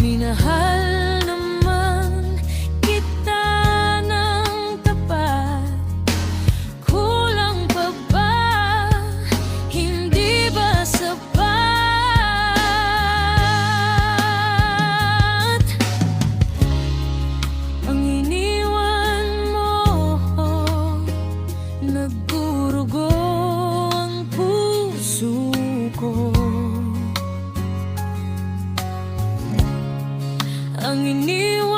Minahal naman kita ng tapat. Kulang pa ba? Hindi ba sapat ang iniwan mo? Nagdurugo ang puso ko. Ang iniwan